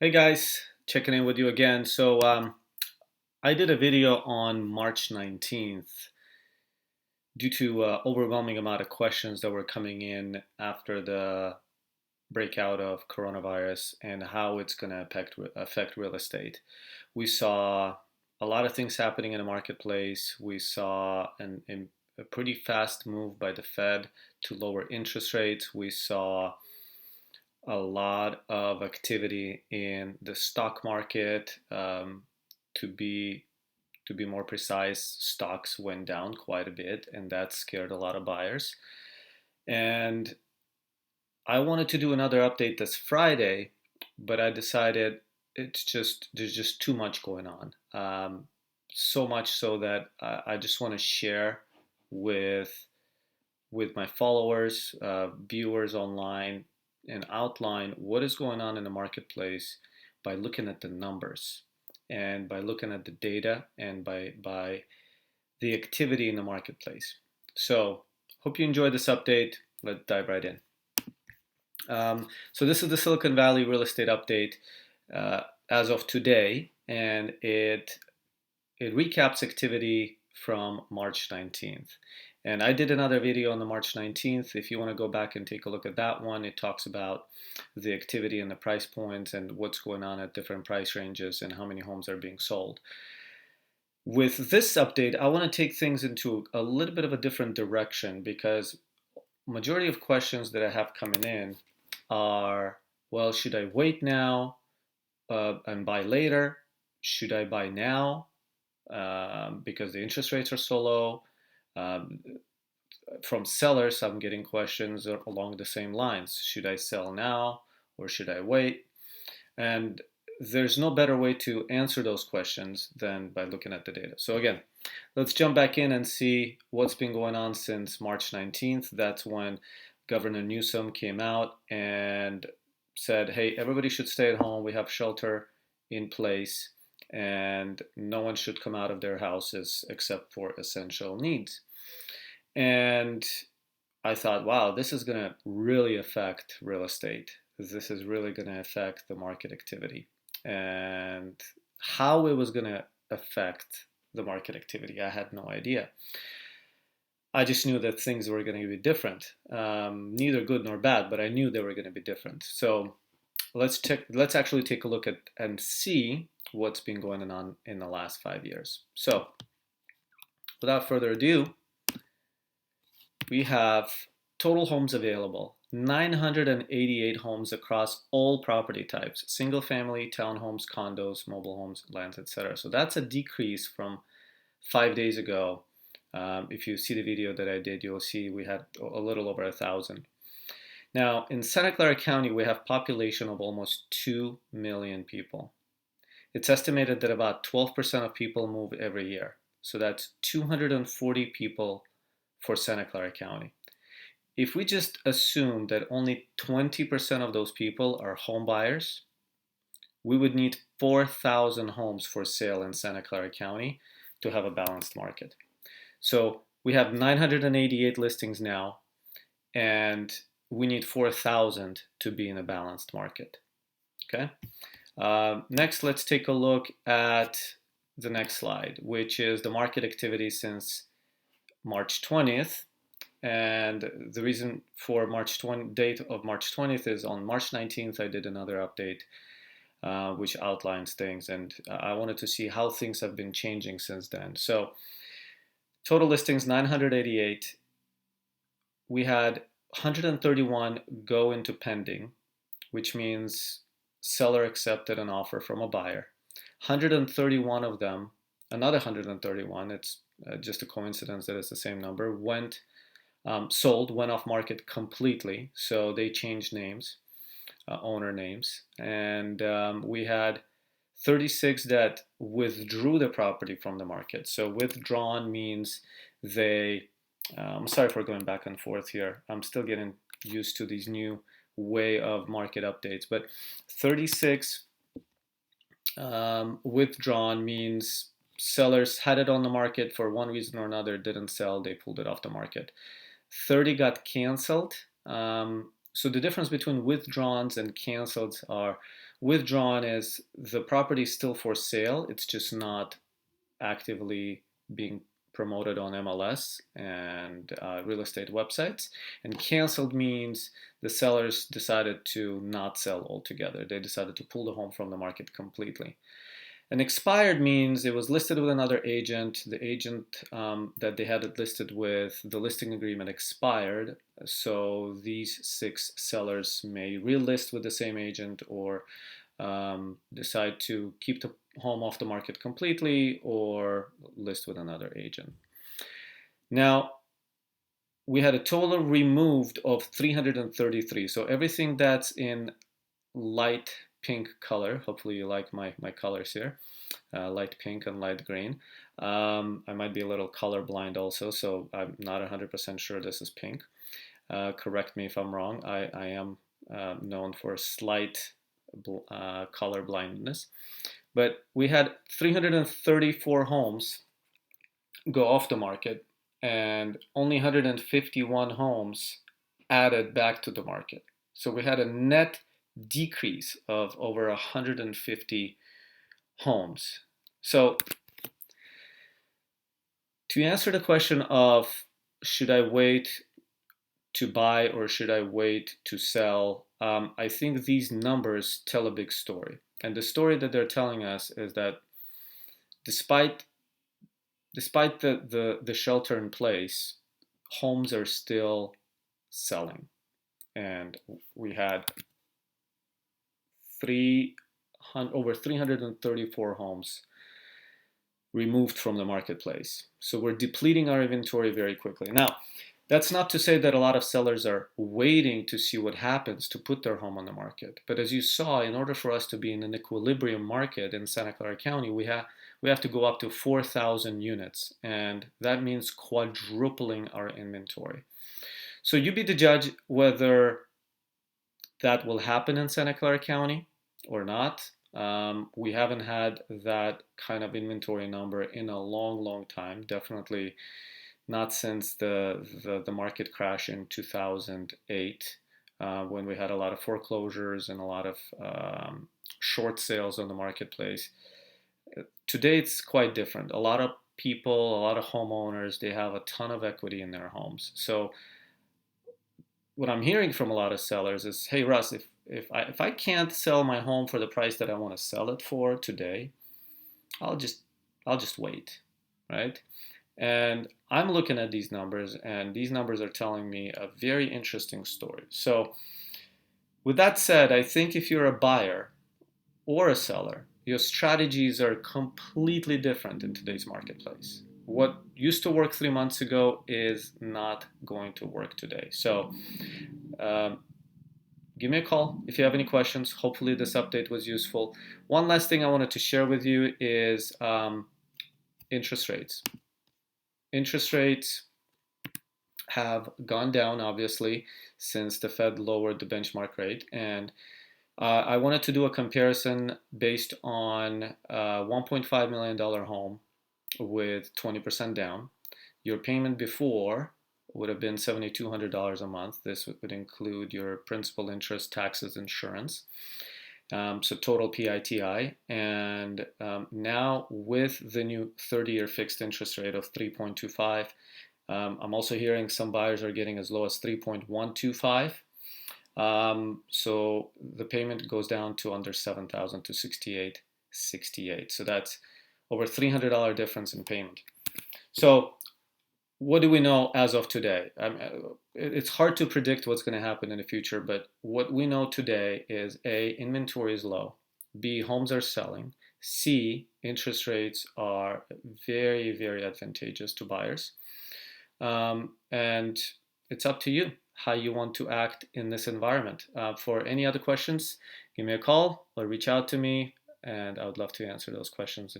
Hey guys, checking in with you again. I did a video on March 19th due to overwhelming amount of questions that were coming in after the breakout of coronavirus and how it's going to affect real estate. We saw a lot of things happening in the marketplace. We saw a pretty fast move by the Fed to lower interest rates. We saw a lot of activity in the stock market. To be to be more precise, stocks went down quite a bit, and that scared a lot of buyers. And I wanted to do another update this Friday, but I decided there's just too much going on. So much so that I just want to share with my followers, viewers online, and outline what is going on in the marketplace by looking at the numbers and by looking at the data and by the activity in the marketplace. So, hope you enjoyed this update. Let's dive right in. So this is the Silicon Valley real estate update as of today, and it recaps activity from March 19th. And I did another video on the March 19th. If you want to go back and take a look at that one, it talks about the activity and the price points and what's going on at different price ranges and how many homes are being sold. With this update, I want to take things into a little bit of a different direction because majority of questions that I have coming in are, well, should I wait now and buy later? Should I buy now because the interest rates are so low? Um, from sellers, I'm getting questions along the same lines. Should I sell now or should I wait? And there's no better way to answer those questions than by looking at the data. So again, let's jump back in and see what's been going on since March 19th. That's when Governor Newsom came out and said, hey, everybody should stay at home. We have shelter in place and no one should come out of their houses except for essential needs. And I thought, wow, this is going to really affect real estate. This is really going to affect the market activity. And how it was going to affect the market activity, I had no idea. I just knew that things were going to be different, neither good nor bad, but I knew they were going to be different. So let's actually take a look at and see what's been going on in the last 5 years. So without further ado, we have total homes available, 988 homes across all property types, single family, townhomes, condos, mobile homes, lands, etc. So that's a decrease from 5 days ago. If you see the video that I did, you'll see we had a little over 1,000. Now, in Santa Clara County, we have population of almost 2 million people. It's estimated that about 12% of people move every year. So that's 240 people for Santa Clara County. If we just assume that only 20% of those people are home buyers, we would need 4,000 homes for sale in Santa Clara County to have a balanced market. So we have 988 listings now, and we need 4,000 to be in a balanced market. Okay. Next, let's take a look at the next slide, which is the market activity since March 20th. And the reason for date of March 20th is on March 19th, I did another update which outlines things. And I wanted to see how things have been changing since then. So total listings, 988. We had 131 go into pending, which means seller accepted an offer from a buyer. 131 of them, another 131, it's just a coincidence that it's the same number, went off market completely. So they changed names, owner names. And we had 36 that withdrew the property from the market. So withdrawn means I'm sorry for going back and forth here. I'm still getting used to these new way of market updates. But 36 withdrawn means sellers had it on the market for one reason or another, didn't sell, they pulled it off the market. 30 got canceled. So the difference between withdrawns and canceled are withdrawn is the property is still for sale. It's just not actively being promoted on MLS and real estate websites. And canceled means the sellers decided to not sell altogether. They decided to pull the home from the market completely. And expired means it was listed with another agent. The agent that they had it listed with, the listing agreement expired. So these 6 sellers may relist with the same agent or decide to keep the home off the market completely or list with another agent. Now, we had a total removed of 333. So everything that's in light pink color, hopefully you like my colors here, light pink and light green. I might be a little colorblind also, so I'm not 100% sure this is pink. Correct me if I'm wrong. I am known for slight color blindness. But we had 334 homes go off the market and only 151 homes added back to the market. So we had a net decrease of over 150 homes. So to answer the question of should I wait to buy or should I wait to sell, I think these numbers tell a big story. And the story that they're telling us is that despite the shelter in place, homes are still selling. And we had over 334 homes removed from the marketplace. So we're depleting our inventory very quickly. Now, that's not to say that a lot of sellers are waiting to see what happens to put their home on the market. But as you saw, in order for us to be in an equilibrium market in Santa Clara County, we have to go up to 4,000 units. And that means quadrupling our inventory. So you be the judge whether that will happen in Santa Clara County or not. We haven't had that kind of inventory number in a long, long time. Definitely not since the market crash in 2008, when we had a lot of foreclosures and a lot of short sales on the marketplace. Today it's quite different. A lot of people, a lot of homeowners, they have a ton of equity in their homes. So what I'm hearing from a lot of sellers is, hey Russ, if I can't sell my home for the price that I want to sell it for today, I'll just wait, right? And I'm looking at these numbers, and these numbers are telling me a very interesting story. So with that said, I think if you're a buyer or a seller, your strategies are completely different in today's marketplace. What used to work 3 months ago is not going to work today. So give me a call if you have any questions. Hopefully this update was useful. One last thing I wanted to share with you is interest rates. Interest rates have gone down, obviously, since the Fed lowered the benchmark rate. And I wanted to do a comparison based on a $1.5 million home with 20% down. Your payment before would have been $7,200 a month. This would include your principal, interest, taxes, insurance. So total PITI. And now with the new 30-year fixed interest rate of 3.25, I'm also hearing some buyers are getting as low as 3.125. So the payment goes down to under $7,000 to $6,868. So that's over $300 difference in payment. So what do we know as of today? It's hard to predict what's going to happen in the future, but what we know today is A, inventory is low, B, homes are selling, C, interest rates are very, very advantageous to buyers. And it's up to you how you want to act in this environment. For any other questions, give me a call or reach out to me, and I would love to answer those questions.